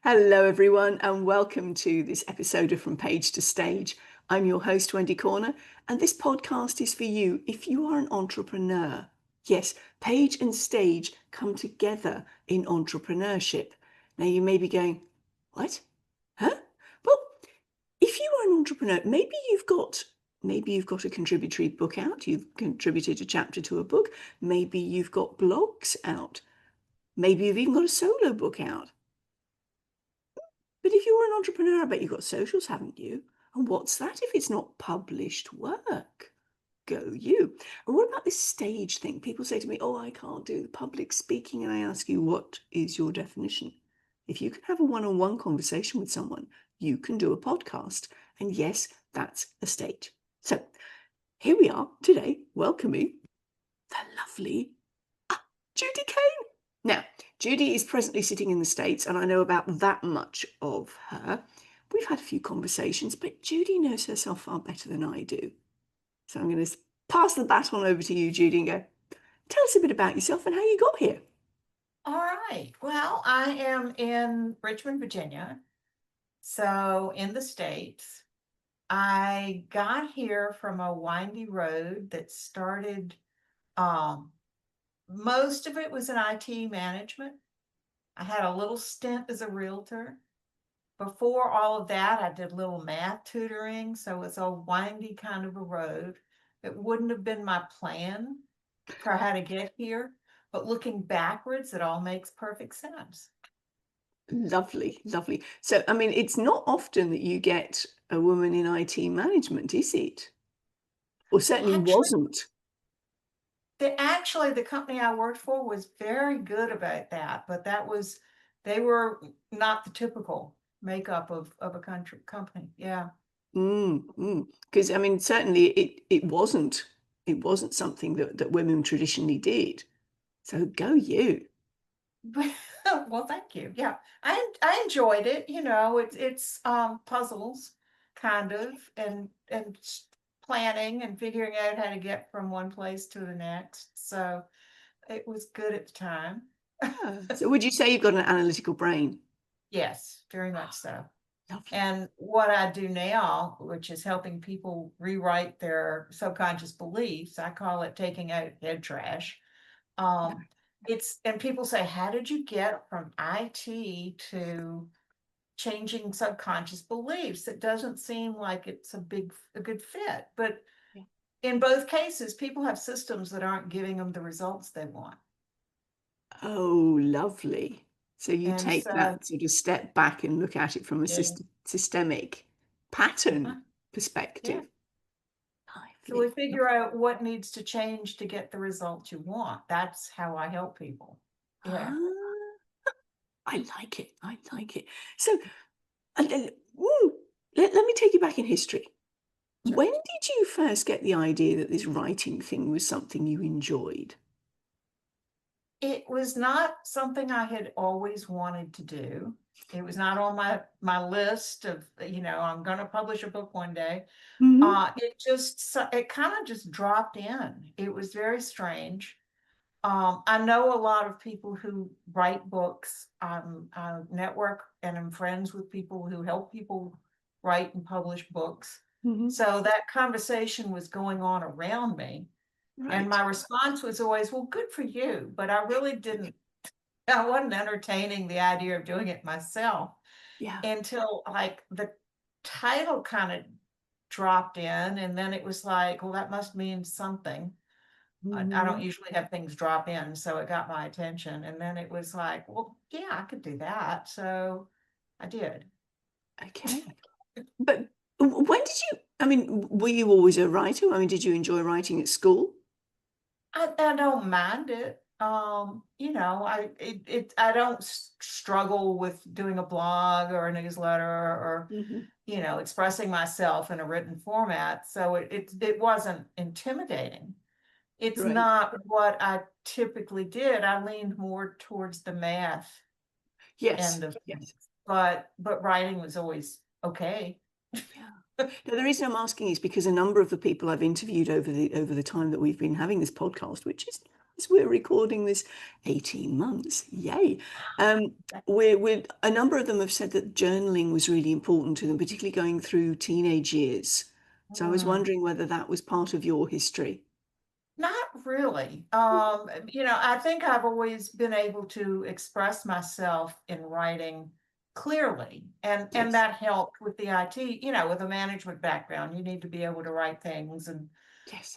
Hello, everyone, and welcome to this episode of From Page to Stage. I'm your host, Wendy Corner, and this podcast is for you if you are an entrepreneur. Yes, page and stage come together in entrepreneurship. Now, you may be going, what? Huh? Well, if you are an entrepreneur, maybe you've got a contributory book out, you've contributed a chapter to a book, maybe you've got blogs out, maybe you've even got a solo book out. But if you're an entrepreneur, I bet you've got socials, haven't you? And what's that if it's not published work? Go you. And what about this stage thing? People say to me, oh, I can't do the public speaking. And I ask you, what is your definition? If you can have a one-on-one conversation with someone, you can do a podcast. And yes, that's a stage. So here we are today, welcoming the lovely Judy Kane. Now, Judy is presently sitting in the States, and I know about that much of her. We've had a few conversations, but Judy knows herself far better than I do. So I'm going to pass the baton over to you, Judy, and go, tell us a bit about yourself and how you got here. All right. Well, I am in Richmond, Virginia, so in the States. I got here from a windy road that started, most of it was in IT management. I had a little stint as a realtor. Before all of that, I did little math tutoring, so it's a windy kind of a road. It wouldn't have been my plan for how to get here, but looking backwards, it all makes perfect sense. Lovely, lovely. So, I mean, it's not often that you get a woman in IT management, is it? Or certainly Actually, wasn't. the company I worked for was very good about that, but they were not the typical makeup of a company. Yeah. Because I mean, certainly it wasn't something that women traditionally did. So go you. Well, thank you. Yeah. I enjoyed it. It's puzzles kind of and planning and figuring out how to get from one place to the next. So it was good at the time. Yeah. So would you say you've got an analytical brain? Yes, very much so. Lovely. And what I do now, which is helping people rewrite their subconscious beliefs, I call it taking out head trash. And people say, how did you get from IT to changing subconscious beliefs? It doesn't seem like it's a good fit. But Yeah. in both cases, people have systems that aren't giving them the results they want. Oh, lovely. So you And take so, that sort of step back and look at it from a yeah, systemic uh-huh, pattern yeah. perspective. So we Lovely. figure out what needs to change to get the results you want. That's how I help people. Yeah. Ah, I like it. I like it. So, and then, woo, let me take you back in history. Sure. When did you first get the idea that this writing thing was something you enjoyed? It was not something I had always wanted to do. It was not on my list of, I'm going to publish a book one day. Hmm. It kind of just dropped in. It was very strange. I know a lot of people who write books. I network and I'm friends with people who help people write and publish books. Hmm. So that conversation was going on around me. And Right. my response was always, well, good for you. But I wasn't entertaining the idea of doing it myself Yeah. until like the title kind of dropped in. And then it was like, well, that must mean something. I don't Hmm. usually have things drop in. So it got my attention. And then it was like, well, yeah, I could do that. So I did. Okay. But when did you, I mean, were you always a writer? I mean, did you enjoy writing at school? I don't mind it. I don't struggle with doing a blog or a newsletter or Hmm. expressing myself in a written format. So it wasn't intimidating. It's Right. not what I typically did. I leaned more towards the math Yes. end of things, Yes. but writing was always okay. Yeah. Now, the reason I'm asking is because a number of the people I've interviewed over the time that we've been having this podcast, which is as we're recording this, 18 months. Yay. Um, we're a number of them have said that journaling was really important to them, particularly going through teenage years. So I was Mm. wondering whether that was part of your history. Not really. I think I've always been able to express myself in writing clearly, and Yes, that helped with the IT, with a management background. You need to be able to write things and yes,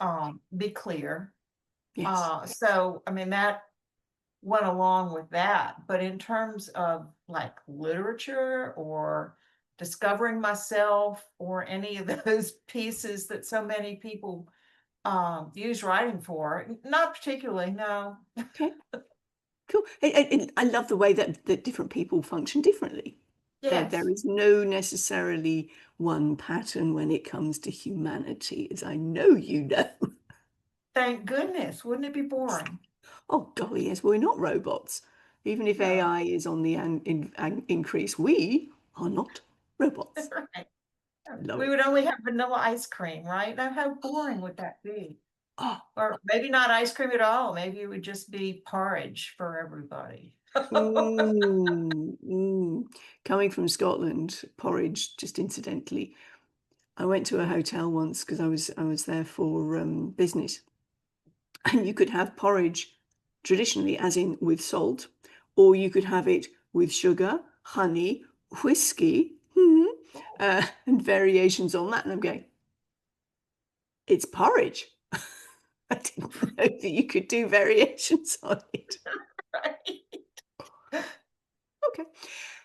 be clear. yes. So I mean that went along with that. But in terms of like literature or discovering myself or any of those pieces that so many people use writing for, not particularly, no. Okay, cool. I love the way that different people function differently. There Yes. is no necessarily one pattern when it comes to humanity, as I know you know. Thank goodness. Wouldn't it be boring? Oh, golly, yes, we're not robots. Even if No. AI is on the increase, we are not robots. Right. Love We it. would only have vanilla ice cream, right? Now, how boring would that be? Oh, Or maybe not ice cream at all. Maybe it would just be porridge for everybody. mm. Coming from Scotland, porridge, just incidentally. I went to a hotel once because I was there for business, and you could have porridge traditionally, as in with salt, or you could have it with sugar, honey, whiskey, and variations on that. And I'm going, it's porridge. I didn't know that you could do variations on it. Right. Okay,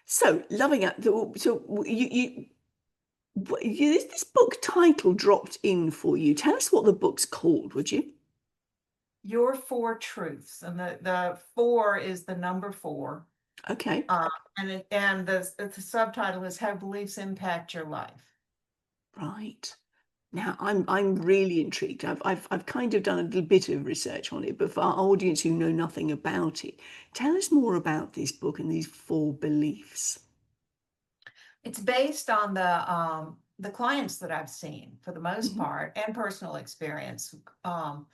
so loving it. So this book title dropped in for you. Tell us what the book's called, would you? Your four truths. And the four is the number four. Okay. Uh, and the subtitle is How Beliefs Impact Your Life. Right. Now, I'm really intrigued. I've kind of done a little bit of research on it, but for our audience who know nothing about it, tell us more about this book and these four beliefs. It's based on the clients that I've seen for the most Mhm. part and personal experience. Um,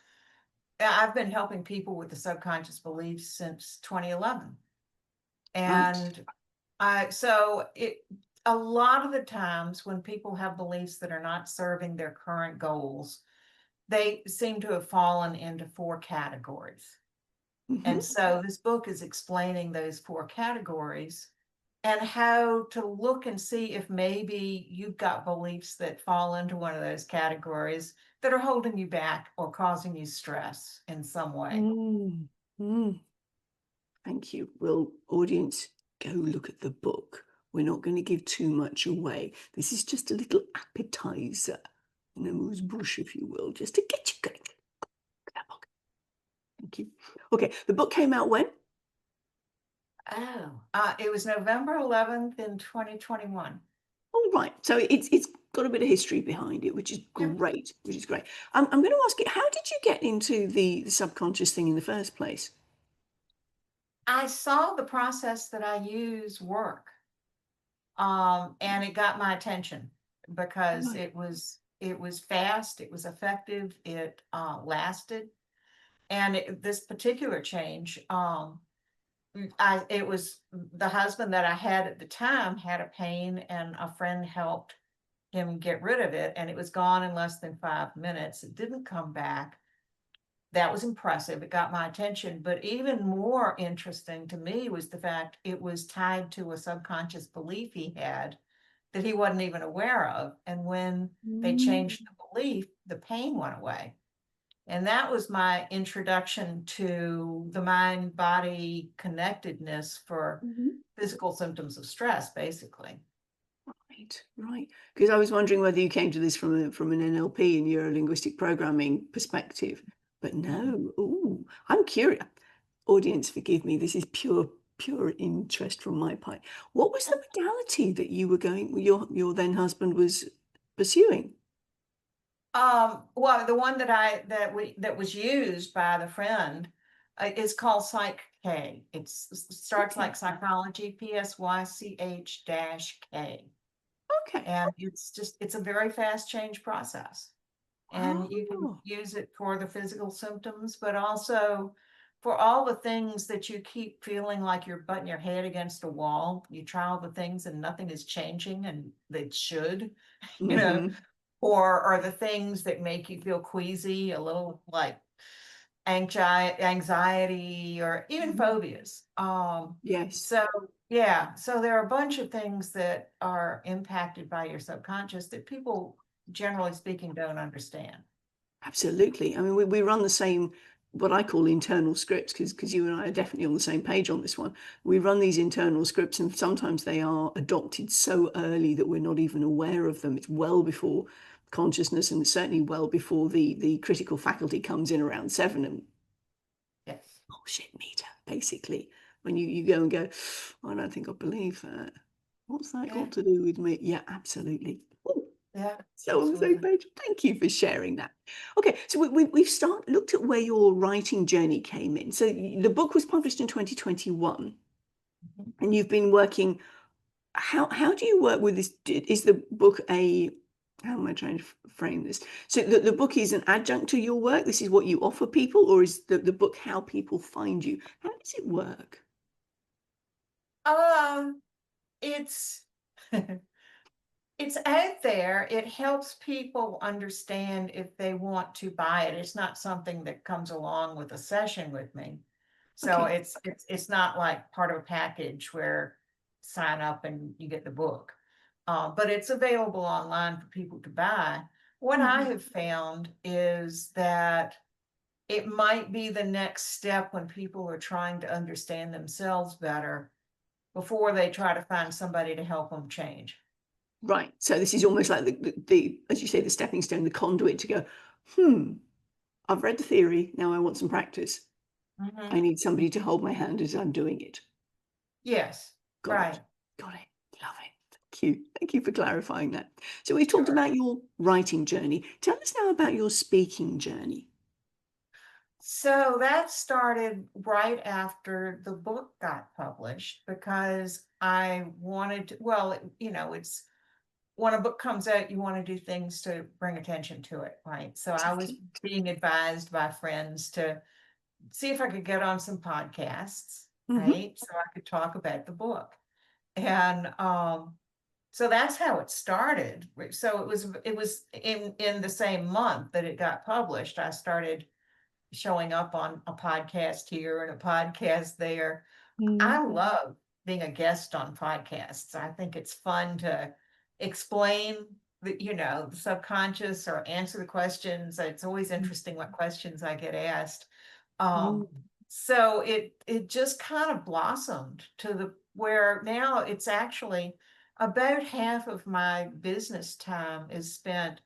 I've been helping people with the subconscious beliefs since 2011. Right. And so a lot of the times when people have beliefs that are not serving their current goals, they seem to have fallen into four categories. And Hmm. so this book is explaining those four categories and how to look and see if maybe you've got beliefs that fall into one of those categories that are holding you back or causing you stress in some way. Mm. Mm. Thank you. Well, audience, go look at the book. We're not going to give too much away. This is just a little appetizer, an amuse bouche, if you will, just to get you going. Look at that book. Thank you. Okay, the book came out when? Oh, it was November 11th in 2021. All right. So it's got a bit of history behind it, which is Yeah. great. Which is great. I'm going to ask you, how did you get into the subconscious thing in the first place? I saw the process that I use work, and it got my attention because Right. it was fast, it was effective, it lasted, and this particular change, it was the husband that I had at the time had a pain, and a friend helped him get rid of it, and it was gone in less than 5 minutes. It didn't come back. That was impressive. It got my attention. But even more interesting to me was the fact it was tied to a subconscious belief he had that he wasn't even aware of. And when they Mm. changed the belief, the pain went away. And that was my introduction to the mind body connectedness for Mhm. physical symptoms of stress, basically. Right, right. Because I was wondering whether you came to this from an NLP and neuro linguistic programming perspective, but Mm. no. Ooh, I'm curious. Audience, forgive me. This is pure interest from my part. What was the modality that you were going? Your then husband was pursuing? Well, the one that was used by the friend is called Psych-K. It starts Okay, like psychology, PSYCH-K. okay. And it's a very fast change process. And you can Oh, use it for the physical symptoms, but also for all the things that you keep feeling like you're butting your head against a wall, you try all the things and nothing is changing and it should, you know, Mm-hmm. or the things that make you feel queasy, a little like anxiety, or even Mm-hmm. phobias. Yes. So yeah, so there are a bunch of things that are impacted by your subconscious that people, generally speaking, don't understand. Absolutely. I mean, we run the same, what I call internal scripts, because you and I are definitely on the same page on this one. We run these internal scripts, and sometimes they are adopted so early that we're not even aware of them. It's well before consciousness, and certainly well before the critical faculty comes in around 7 and Yes. bullshit meter, basically. When you go and go, I don't think I believe that. What's that Yeah. got to do with me? Yeah, absolutely. Ooh, Yeah. so on the same Absolutely. page. Thank you for sharing that. Okay, so we've looked at where your writing journey came in. So the book was published in 2021, Mhm. and you've been working. How do you work with this? Is the book a how am I trying to frame this? So the book is an adjunct to your work. This is what you offer people, or is the book how people find you? How does it work? Um, it's it's out there. It helps people understand if they want to buy it. It's not something that comes along with a session with me. So Okay. it's not like part of a package where sign up and you get the book. But it's available online for people to buy. What I Mhm. have found is that it might be the next step when people are trying to understand themselves better before they try to find somebody to help them change. Right. So this is almost like as you say, the stepping stone, the conduit to go, I've read the theory. Now I want some practice. I Mhm. need somebody to hold my hand as I'm doing it. Yes, Got it. right. Got it. Love it. Thank you. Thank you for clarifying that. So we've talked Sure. about your writing journey. Tell us now about your speaking journey. So that started right after the book got published because I wanted to, well, it's when a book comes out, you want to do things to bring attention to it, right? So I was Exactly. being advised by friends to see if I could get on some podcasts, Mm-hmm. right? So I could talk about the book. And so that's how it started. So it was in the same month that it got published. I started showing up on a podcast here and a podcast there. I Mm-hmm. love being a guest on podcasts. I think it's fun to explain the subconscious or answer the questions. It's always interesting what questions I get asked. Um, so it just kind of blossomed to the where now it's actually about half of my business time is spent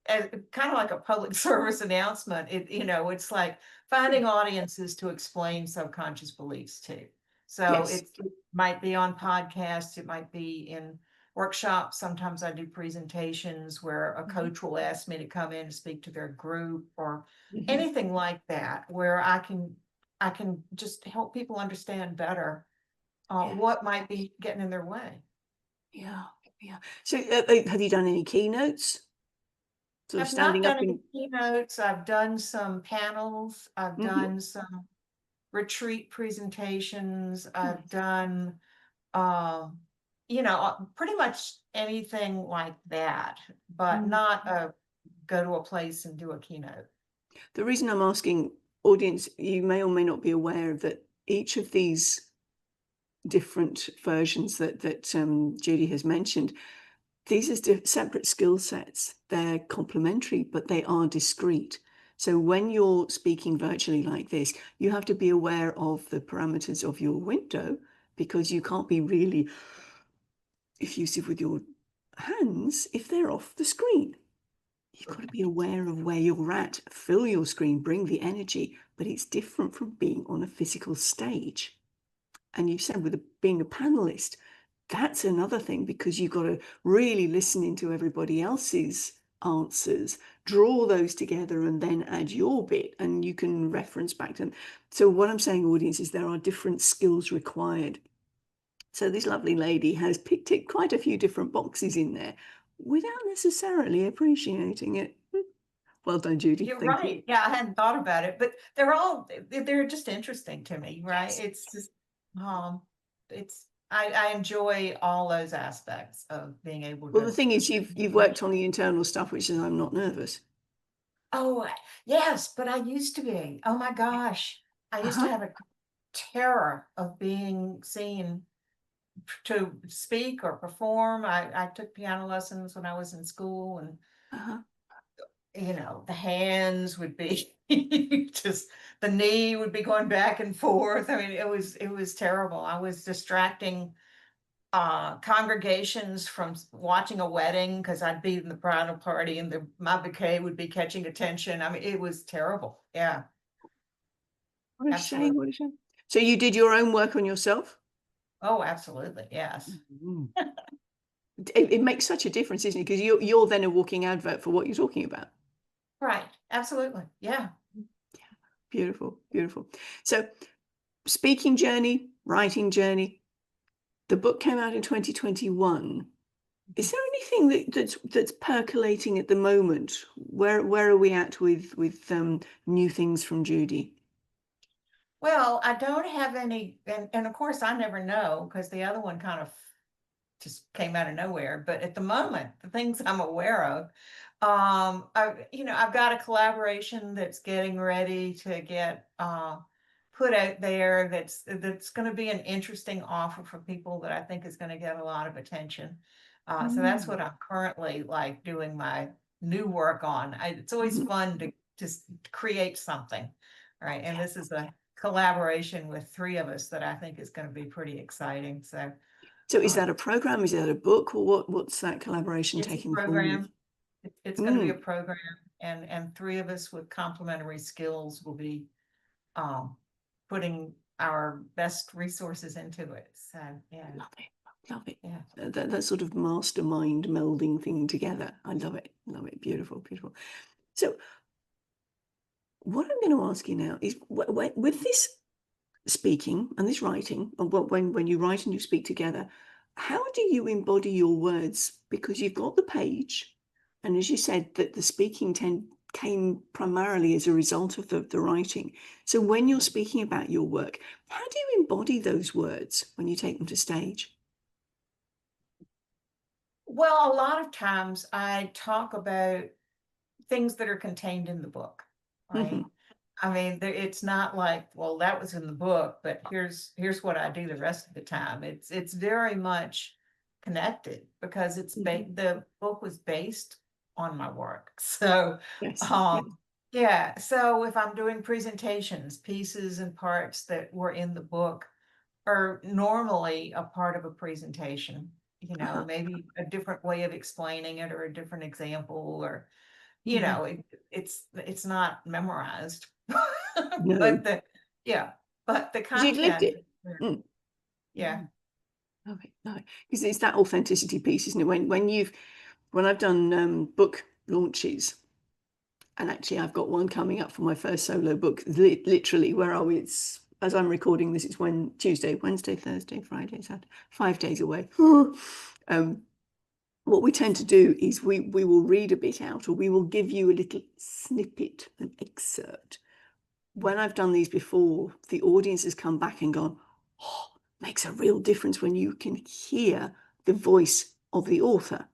kind of like a public service announcement. It's like finding audiences to explain subconscious beliefs to. So Yes. it might be on podcasts, it might be in workshops. Sometimes I do presentations where a Mm-hmm. coach will ask me to come in and speak to their group or Mm-hmm. anything like that, where I can just help people understand better Yes. what might be getting in their way. Yeah. Yeah. So have you done any keynotes? Sort of I've not standing up done any in. keynotes. I've done some panels. I've Mm-hmm. done some retreat presentations. I've Nice. done, pretty much anything like that, but Mm. not go to a place and do a keynote. The reason I'm asking, audience, you may or may not be aware that each of these different versions that Judy has mentioned, these are separate skill sets. They're complementary, but they are discrete. So when you're speaking virtually like this, you have to be aware of the parameters of your window, because you can't be really effusive with your hands if they're off the screen. You've got to be aware of where you're at, fill your screen, bring the energy, but it's different from being on a physical stage. And you said with being a panelist, that's another thing, because you've got to really listen into everybody else's answers, draw those together, and then add your bit, and you can reference back to them. So what I'm saying, audience, is there are different skills required. So this lovely lady has ticked quite a few different boxes in there without necessarily appreciating it. Well done, Judy. You're Thank you. right. Yeah, I hadn't thought about it, but they're just interesting to me, right? Yes. It's just, I enjoy all those aspects of being able Well, the to. thing is, you've worked on the internal stuff, which is I'm not nervous. Oh, yes, but I used to be. Oh my gosh. I used to Uh-huh. have a terror of being seen to speak or perform. I took piano lessons when I was in school, and Uh-huh. the hands would be just, the knee would be going back and forth. I mean, it was terrible. I was distracting congregations from watching a wedding because I'd be in the bridal party and my bouquet would be catching attention. I mean, it was terrible. Yeah, What a shame. absolutely. What a shame. So you did your own work on yourself? Oh, absolutely. Yes. Mm. It makes such a difference, isn't it? Because you're then a walking advert for what you're talking about. Right. Absolutely. Yeah. Beautiful, beautiful. So speaking journey, writing journey, the book came out in 2021. Is there anything that's percolating at the moment? Where are we at with new things from Judy? Well, I don't have any, and of course I never know because the other one kind of just came out of nowhere. But at the moment, the things I'm aware of, I've got a collaboration that's getting ready to get put out there. That's going to be an interesting offer for people that I think is going to get a lot of attention. So that's Mm. what I'm currently like doing my new work on. It's always Mhm. fun to just create something, right? And Yeah. this is a collaboration with three of us that I think is going to be pretty exciting. So. So is Um, that a program? Is that a book? Or what's that collaboration It's a taking the form of? program. It's gonna be a Mm, program, and three of us with complementary skills will be, um, putting our best resources into it. So, yeah, love it. Love it. yeah. That sort of mastermind melding thing together. I love it. Love it. Beautiful, beautiful. So what I'm going to ask you now is with this speaking and this writing, and when you write and you speak together, how do you embody your words? Because you've got the page, and as you said, that the speaking came primarily as a result of the writing. So when you're speaking about your work, how do you embody those words when you take them to stage? Well, a lot of times I talk about things that are contained in the book, Mm-hmm. right? I mean, it's not like, well, that was in the book, but here's what I do the rest of the time. It's very much connected because Mm-hmm. the book was based on my work. So, Yes. Yes. um, yeah. So if I'm doing presentations, pieces and parts that were in the book are normally a part of a presentation. Uh-huh. Maybe a different way of explaining it or a different example, or Mm-hmm. it's not memorized, but No, the because you've lived content, it. Mm. yeah. Love it, love it. Because it's that authenticity piece, isn't it? When I've done book launches, and actually I've got one coming up for my first solo book. Literally, where are we? It's as I'm recording this. It's Tuesday, Wednesday, Thursday, Friday, Saturday, 5 days away. um, what we tend to do is we will read a bit out, or we will give you a little snippet, an excerpt. When I've done these before, the audience has come back and gone, oh, makes a real difference when you can hear the voice of the author.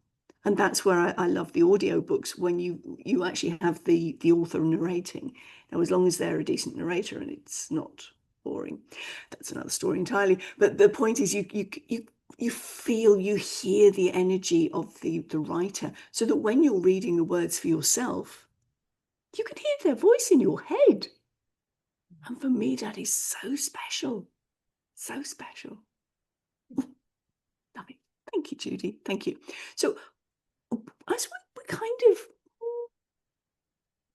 And that's where I love the audiobooks, when you actually have the author narrating. Now, as long as they're a decent narrator and it's not boring, that's another story entirely. But the point is you feel, you hear the energy of the writer, so that when you're reading the words for yourself, you can hear their voice in your head. And for me, that is so special. So special. Love it. Thank you, Judy. Thank you. So, as we're kind of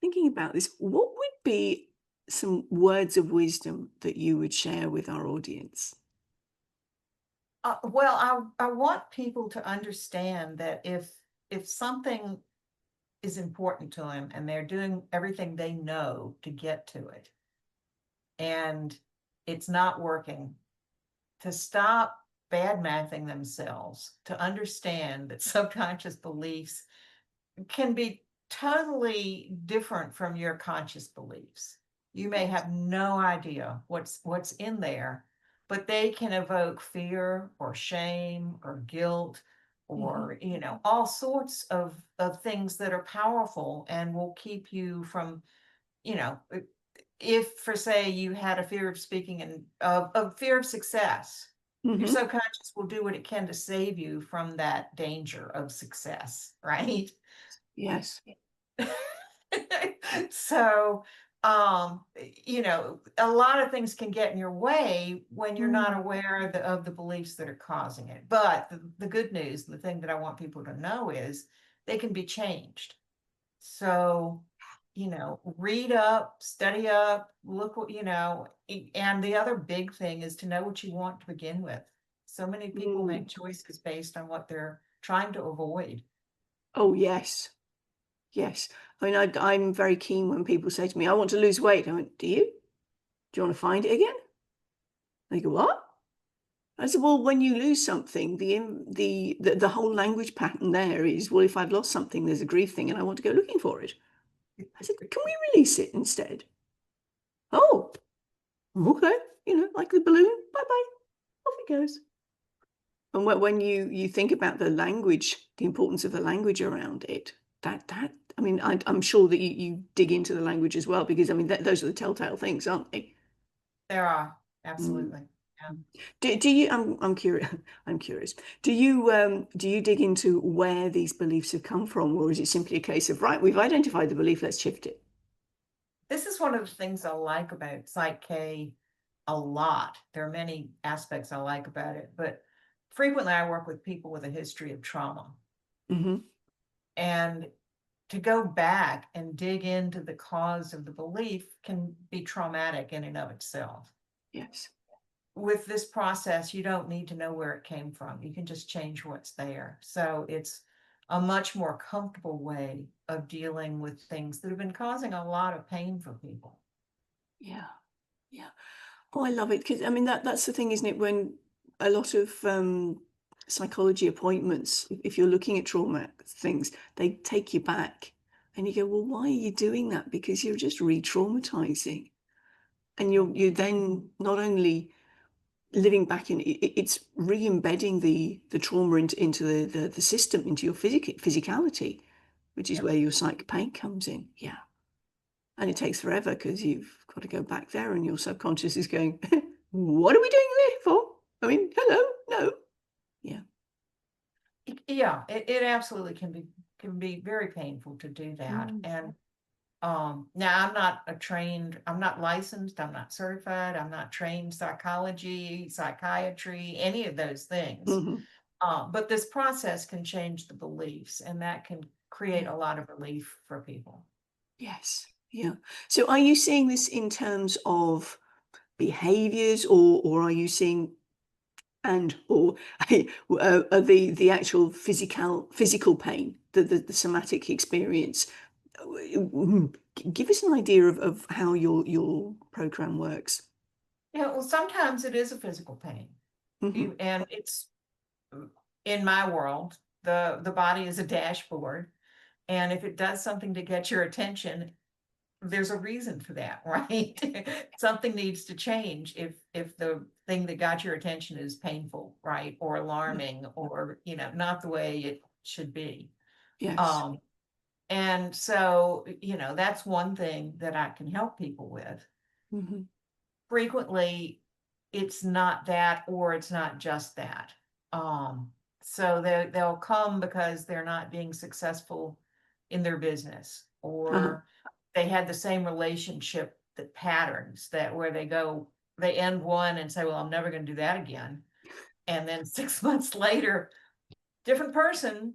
thinking about this, what would be some words of wisdom that you would share with our audience? Well, I want people to understand that if something is important to them and they're doing everything they know to get to it, and it's not working, to stop bad mouthing themselves, to understand that subconscious beliefs can be totally different from your conscious beliefs. You may Yes. have no idea what's in there, but they can evoke fear or shame or guilt Mm-hmm. or, all sorts of things that are powerful and will keep you from, you know, if for say you had a fear of speaking and of fear of success, your Mm-hmm. subconscious will do what it can to save you from that danger of success, right? Yes. So, a lot of things can get in your way when you're not Mm. aware of the beliefs that are causing it. But the good news, the thing that I want people to know is they can be changed. So, read up, study up, look what, and the other big thing is to know what you want to begin with. So many people Mm. make choices based on what they're trying to avoid. Oh, yes. Yes. I mean, I'm very keen when people say to me, I want to lose weight. I went, do you? Do you want to find it again? They go, what? I said, well, when you lose something, the whole language pattern there is, well, if I've lost something, there's a grief thing and I want to go looking for it. I said, can we release it instead? Oh, okay. Like the balloon, bye-bye, off it goes. And when you think about the language, the importance of the language around it, I mean, I'm sure that you dig into the language as well, because I mean, those are the telltale things, aren't they? There are, Mm. absolutely. Yeah. Do you? I'm curious. I'm curious. Do you dig into where these beliefs have come from, or is it simply a case of right? We've identified the belief. Let's shift it. This is one of the things I like about Psych-K a lot. There are many aspects I like about it, but frequently I work with people with a history of trauma. Hmm. And to go back and dig into the cause of the belief can be traumatic in and of itself. Yes. With this process, you don't need to know where it came from. You can just change what's there. So it's a much more comfortable way of dealing with things that have been causing a lot of pain for people. Yeah. Yeah. Oh, I love it because I mean that's the thing, isn't it? When a lot of psychology appointments, if you're looking at trauma things, they take you back, and you go, well, why are you doing that? Because you're just re-traumatizing, and you're then not only living back in it's re-embedding the trauma into the system, into your physicality, which is Yep. where your psych pain comes in. Yeah. And it takes forever because you've got to go back there and your subconscious is going, what are we doing this for? I mean, hello, no. Yeah. Yeah, it absolutely can be very painful to do that. Mm. And now I'm not licensed, I'm not certified, I'm not trained psychology, psychiatry, any of those things. Hmm. But this process can change the beliefs and that can create Yeah. a lot of relief for people. Yes. Yeah. So are you seeing this in terms of behaviors, or are you seeing or the actual physical pain, the somatic experience? Give us an idea of how your program works. Yeah, well, sometimes it is a physical pain. Hmm. And it's in my world, the body is a dashboard. And if it does something to get your attention, there's a reason for that, right? Something needs to change if the thing that got your attention is painful, right? Or Yeah. alarming or, not the way it should be. Yes. Um, and so, that's one thing that I can help people with. Hmm. Frequently, it's not that, or it's not just that. Um, so they'll come because they're not being successful in their business, Uh-huh. or they had the same relationship that patterns that where they end one and say, well, I'm never going to do that again. And then 6 months later, different person,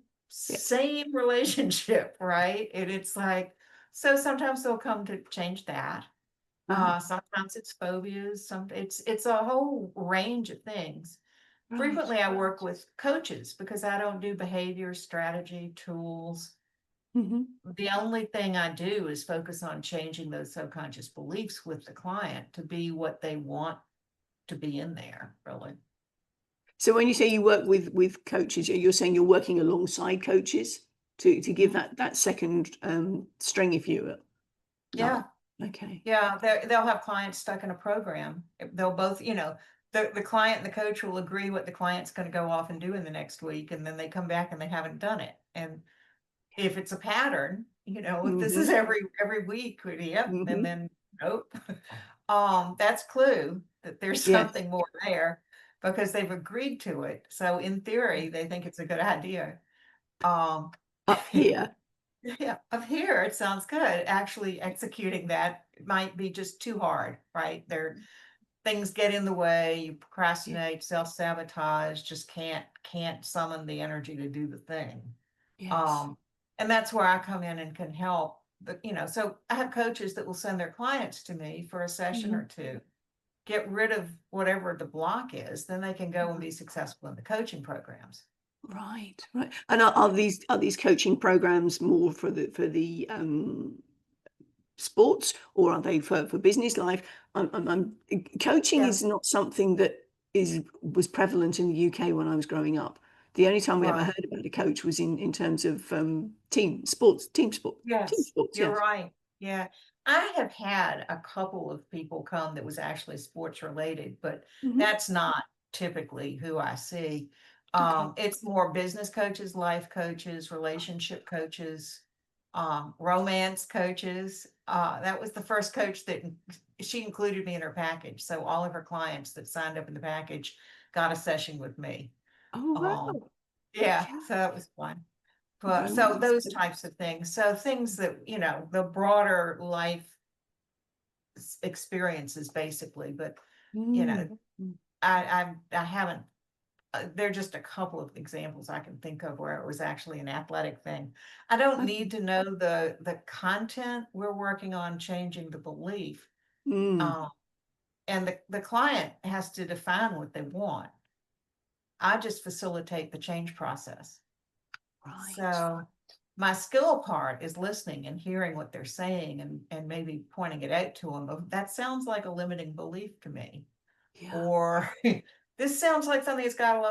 Yes. same relationship, right? And it's like, so sometimes they'll come to change that. Uh-huh. Sometimes it's phobias, it's a whole range of things. Right. Frequently, I work with coaches because I don't do behavior strategy tools. Hmm. The only thing I do is focus on changing those subconscious beliefs with the client to be what they want to be in there, really. So when you say you work with coaches, you're saying you're working alongside coaches? to give that second string, if you will. Yeah. Okay. Yeah, they'll have clients stuck in a program. They'll both, the client and the coach will agree what the client's going to go off and do in the next week, and then they come back and they haven't done it. And if it's a pattern, if this is every week, yep, and then nope. That's clue that there's Yes. something more there because they've agreed to it. So in theory, they think it's a good idea. Um, Up here. yeah, up here it sounds good. Actually executing that might be just too hard, right? Things get in the way, you procrastinate, self-sabotage, just can't summon the energy to do the thing. Yes. And that's where I come in and can help. But so I have coaches that will send their clients to me for a session or two, get rid of whatever the block is, then they can go and be successful in the coaching programs. Right. And are these coaching programs more for the sports, or are they for business life? Coaching Yeah, is not something that was prevalent in the UK when I was growing up. The only time we ever right. heard about a coach was in terms of team sports. Yes, you're Yes. right. Yeah. I have had a couple of people come that was actually sports related, but Hmm. that's not typically who I see. Okay. It's more business coaches, life coaches, relationship coaches, romance coaches. That was the first coach that she included me in her package. So all of her clients that signed up in the package got a session with me. Oh, Um, wow. yeah, Yeah. so that was fun. But so Romance those coach. types of things. So things that, the broader life experiences basically, but you know, Mm. Mm. I haven't, there are just a couple of examples I can think of where it was actually an athletic thing. I don't Okay. need to know the content. We're working on changing the belief. Mm. Um, and the client has to define what they want. I just facilitate the change process. Right. So my skill part is listening and hearing what they're saying and maybe pointing it out to them. That sounds like a limiting belief to me. Yeah. Or this sounds like something that's got a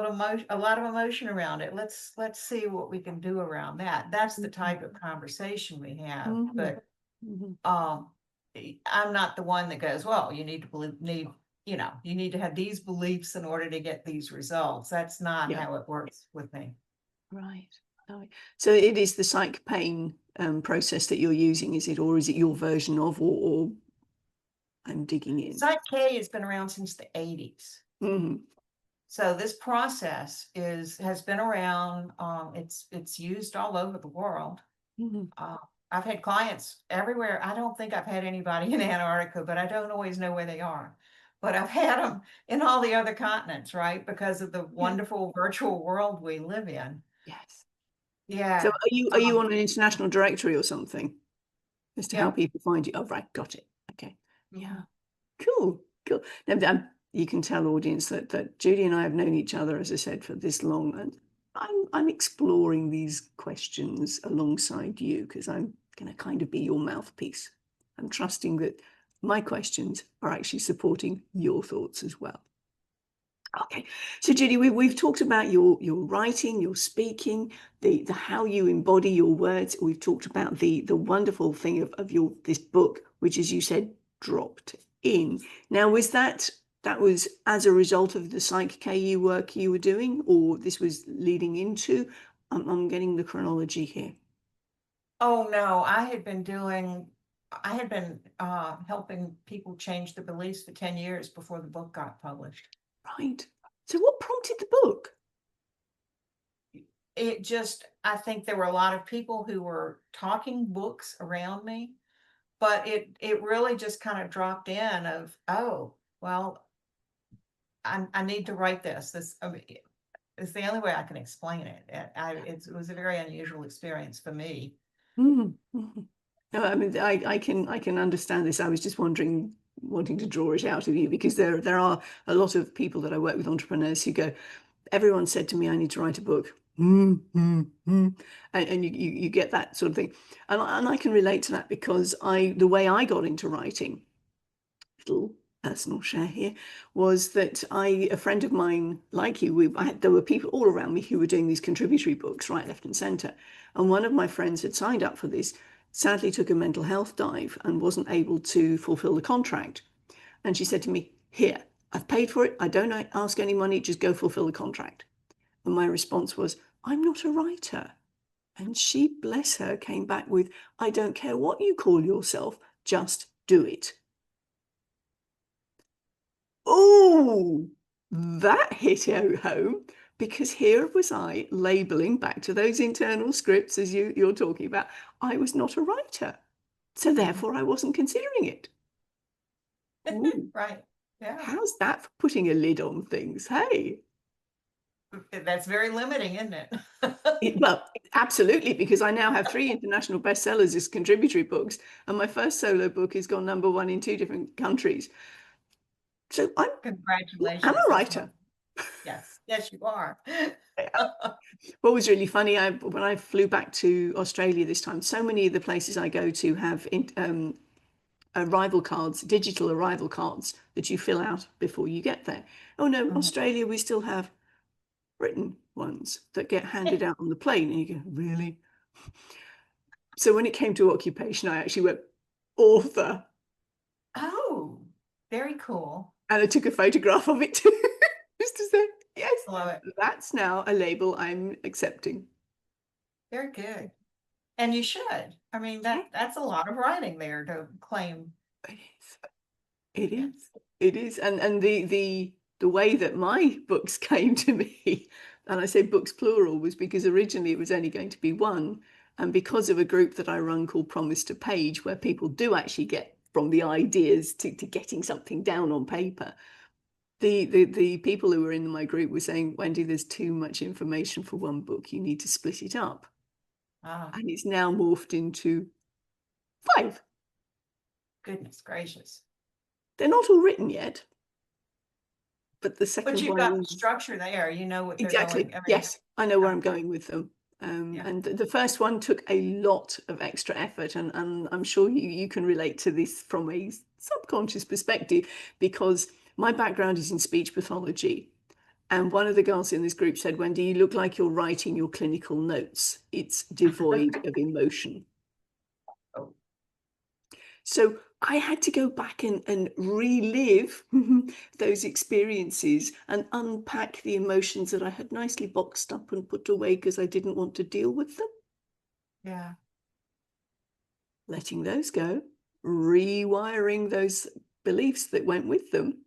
lot of emotion around it. Let's see what we can do around that. That's the type of conversation we have. Mm-hmm. But Mm-hmm. um I'm not the one that goes, well, you need to you need to have these beliefs in order to get these results. That's not Yeah. how it works with me. Right. Right. So it is the psych pain process that you're using, is it, or is it your version of, or I'm digging in? Psych-K has been around since the 80s. Mm-hmm. So this process has been around. It's used all over the world. Mm-hmm. Uh, I've had clients everywhere. I don't think I've had anybody in Antarctica, but I don't always know where they are. But I've had them in all the other continents, right? Because of the Yeah. wonderful virtual world we live in. Yes. So Yeah. are you on an international directory or something as to how Yep. people find you? Oh, right. Got it. Okay. Mhm. Yeah. Cool. Cool. Now, you can tell, audience, that Judy and I have known each other, as I said, for this long, and I'm exploring these questions alongside you because I'm going to kind of be your mouthpiece. I'm trusting that my questions are actually supporting your thoughts as well. Okay, so Judy, we've talked about your writing, your speaking, the how you embody your words. We've talked about the wonderful thing of your this book, which, as you said, dropped in. Now, that was as a result of the Psych-K work you were doing, or this was leading into? I'm getting the chronology here. Oh no, I had been helping people change their beliefs for 10 years before the book got published. Right. So, what prompted the book? It just, I think there were a lot of people who were talking books around me, but it really just kind of dropped in of, oh, well, I need to write this. I mean, it's the only way I can explain it. It was a very unusual experience for me. Mhm, mhm. No, I mean, I can understand this. I was just wondering, wanting to draw it out of you, because there are a lot of people that I work with, entrepreneurs, who go, everyone said to me, I need to write a book. And you get that sort of thing. And I can relate to that because the way I got into writing, little personal share here was that a friend of mine, like you, there were people all around me who were doing these contributory books, right, left, and centre. And one of my friends had signed up for this, sadly took a mental health dive and wasn't able to fulfill the contract. And she said to me, "Here, I've paid for it. I don't ask any money. Just go fulfill the contract." And my response was, "I'm not a writer." And she, bless her, came back with, "I don't care what you call yourself, just do it." Oh, that hit home, because here was I labeling back to those internal scripts, as you're talking about. I was not a writer, so Mhm. therefore I wasn't considering it. Ooh, Right. Yeah. how's that for putting a lid on things? Hey, That's very limiting, isn't it? well, absolutely, because I now have 3 international bestsellers as contributory books, and my first solo book has gone #1 in 2 different countries. So I'm Congratulations. a That's writer. wonderful. Yes. Yes, you are. What was really funny, when I flew back to Australia this time, so many of the places I go to have arrival cards, digital arrival cards that you fill out before you get there. Oh no, Mhm. Australia, we still have written ones that get handed out on the plane. And you go, really? So when it came to occupation, I actually went author, Oh, very cool. and I took a photograph of it too, just to say, yes, Love it. that's now a label I'm accepting. Very good. And you should. I mean, that's a lot of writing there to claim. It is. It is. Yes. It is. And the way that my books came to me, and I say books plural, was because originally it was only going to be one. And because of a group that I run called Promise to Page, where people do actually get from the ideas to getting something down on paper. The people who were in my group were saying, "Wendy, there's too much information for one book. You need to split it up." Ah, And it's now morphed into 5. goodness gracious. They're not all written yet, but the But second you've one got the is structure there. You know what they're exactly. going. I mean, Yes, I know where yeah, I'm going with them. yeah. And the first one took a lot of extra effort, and I'm sure you can relate to this from a subconscious perspective, because my background is in speech pathology. And one of the girls in this group said, "Wendy, you look like you're writing your clinical notes. It's devoid of emotion." Oh, So I had to go back and relive those experiences and unpack the emotions that I had nicely boxed up and put away because I didn't want to deal with them. yeah, Letting those go, rewiring those beliefs that went with them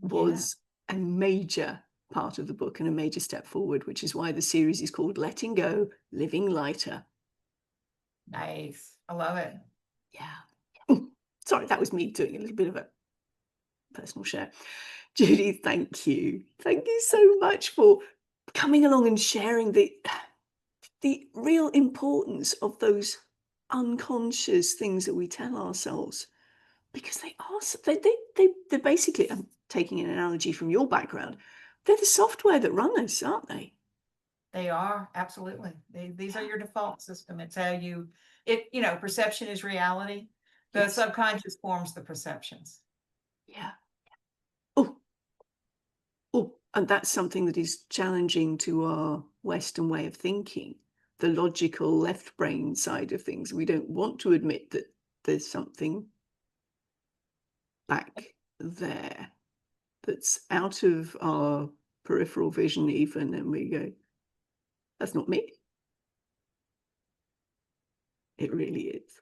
yeah. was a major part of the book and a major step forward, which is why the series is called Letting Go, Living Lighter. Nice. I love it. Yeah. Sorry, that was me doing a little bit of a personal share. Judy, thank you. Thank you so much for coming along and sharing the real importance of those unconscious things that we tell ourselves, because they are they're basically, I'm taking an analogy from your background, they're the software that run us, aren't they? They are absolutely. These are Yeah. your default system. It's how perception is reality. The Yes. subconscious forms the perceptions. Yeah. Oh, oh, and that's something that is challenging to our Western way of thinking, the logical left brain side of things. We don't want to admit that there's something back there that's out of our peripheral vision, even, and we go, "That's not me." It really is.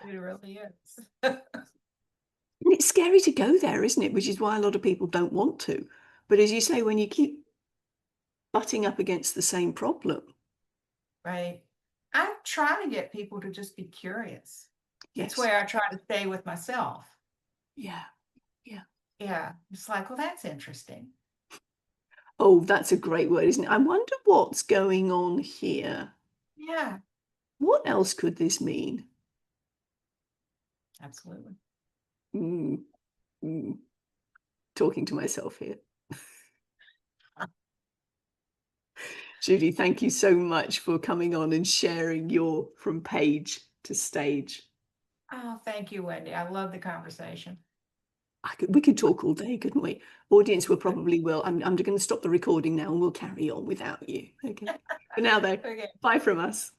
It really is. And it's scary to go there, isn't it? Which is why a lot of people don't want to. But as you say, when you keep butting up against the same problem, Right. I'm trying to get people to just be curious. It's yes, where I try to stay with myself. yeah, yeah. Yeah. It's like, well, that's interesting. Oh, that's a great word, isn't it? I wonder what's going on here. Yeah, What else could this mean? absolutely. Mm, mm. Talking to myself here. Judy, thank you so much for coming on and sharing your from page to stage. Oh, thank you, Wendy. I love the conversation. we could talk all day, couldn't we? Audience will probably will. I'm going to stop the recording now and we'll carry on without you. Okay. For now, though, Okay. bye from us.